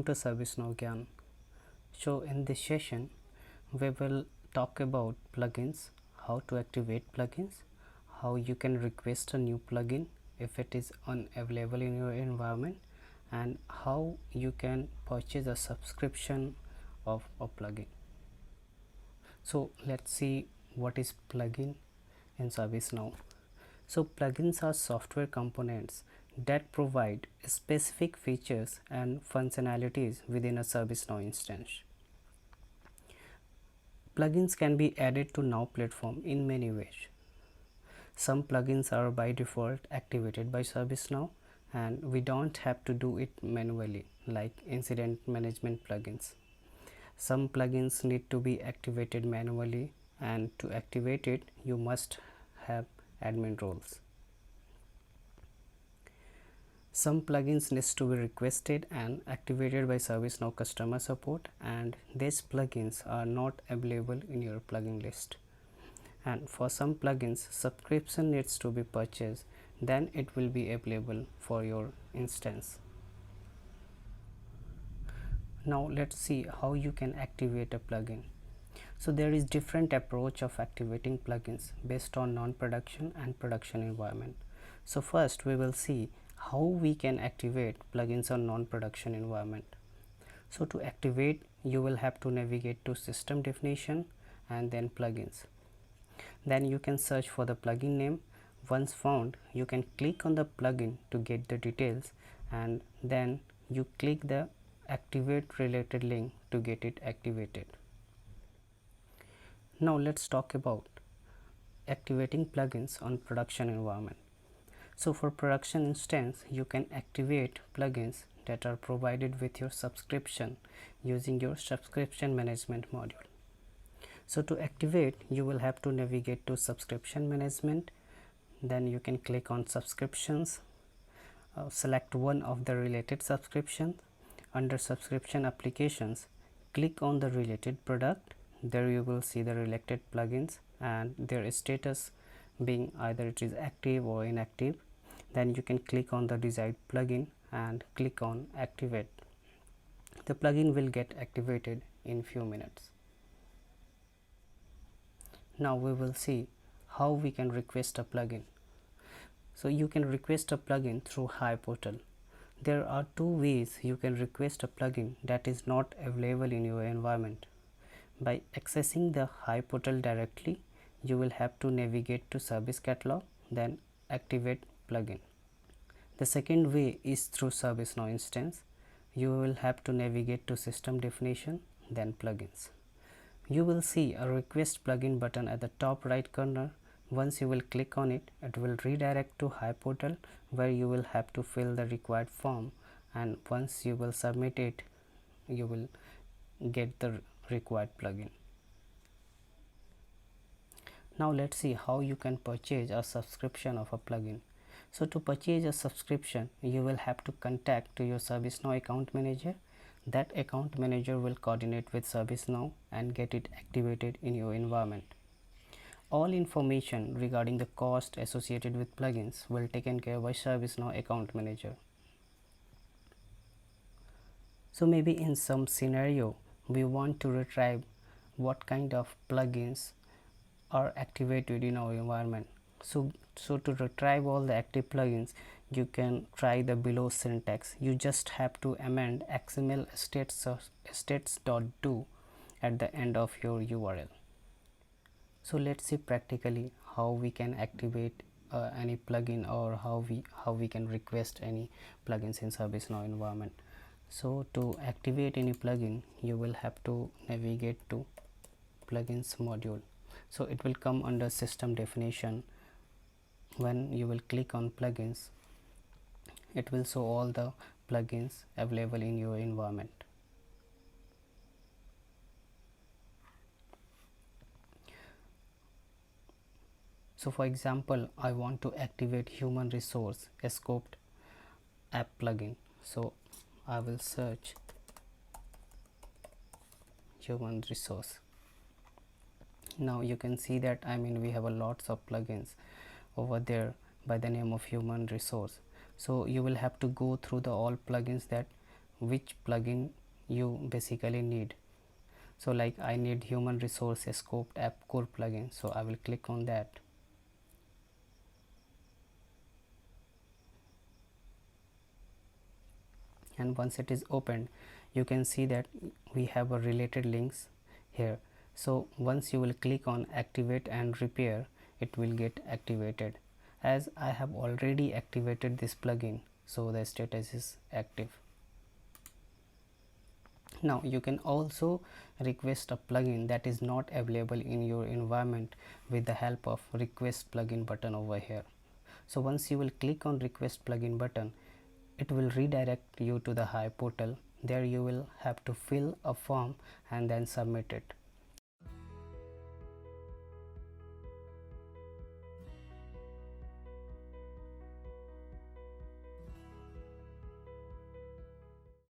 to ServiceNow Gyan. So in this session we will talk about plugins, how to activate plugins, how you can request a new plugin if it is unavailable in your environment, and how you can purchase a subscription of a plugin. So let's see what is plugin in ServiceNow. So plugins are software components that provide specific features and functionalities within a ServiceNow instance. Plugins can be added to Now platform in many ways. Some plugins are by default activated by ServiceNow and we don't have to do it manually, like incident management plugins. Some plugins need to be activated manually, and to activate it you must have admin roles. Some plugins needs to be requested and activated by ServiceNow customer support, and these plugins are not available in your plugin list. And for some plugins subscription needs to be purchased, then it will be available for your instance. Now let's see how you can activate a plugin. So there is different approach of activating plugins based on non-production and production environment. So first we will see how we can activate plugins on non-production environment. So to activate you will have to navigate to system definition and then plugins. Then you can search for the plugin name. Once found, you can click on the plugin to get the details, and then you click the activate related link to get it activated. Now let's talk about activating plugins on production environment. So for production instance you can activate plugins that are provided with your subscription using your subscription management module. So to activate you will have to navigate to subscription management, then you can click on subscriptions, select one of the related subscriptions. Under subscription applications click on the related product. There you will see the related plugins and their status being either it is active or inactive. Then you can click on the desired plugin and click on activate. The plugin will get activated in few minutes. Now we will see how we can request a plugin. So you can request a plugin through Hi Portal. There are two ways you can request a plugin that is not available in your environment. By accessing the Hi Portal directly, you will have to navigate to Service Catalog, then activate plugin. The second way is through ServiceNow instance. You will have to navigate to system definition, then plugins. You will see a request plugin button at the top right corner. Once you will click on it, it will redirect to Hi Portal where you will have to fill the required form, and once you will submit it you will get the required plugin. Now let's see how you can purchase a subscription of a plugin. So to purchase a subscription you will have to contact to your ServiceNow account manager. That account manager will coordinate with ServiceNow and get it activated in your environment. All information regarding the cost associated with plugins will taken care by ServiceNow account manager. So maybe in some scenario we want to retrieve what kind of plugins are activated in our environment. So to retrieve all the active plugins you can try the below syntax. You just have to amend XML states.do at the end of your URL. So let's see practically how we can activate any plugin, or how we can request any plugins in ServiceNow environment. So to activate any plugin you will have to navigate to plugins module. So it will come under system definition. When you will click on plugins it will show all the plugins available in your environment. So for example I want to activate human resource scoped app plugin. So I will search human resource. Now you can see that we have a lots of plugins over there by the name of human resource. So you will have to go through the all plugins that which plugin you basically need. So like I need human resource scoped app core plugin, so I will click on that. And once it is opened, you can see that we have a related links here. So once you will click on activate and repair, it will get activated. As I have already activated this plugin, so the status is active. Now you can also request a plugin that is not available in your environment with the help of request plugin button over here. So once you will click on request plugin button, it will redirect you to the Hive portal. There you will have to fill a form and then submit it.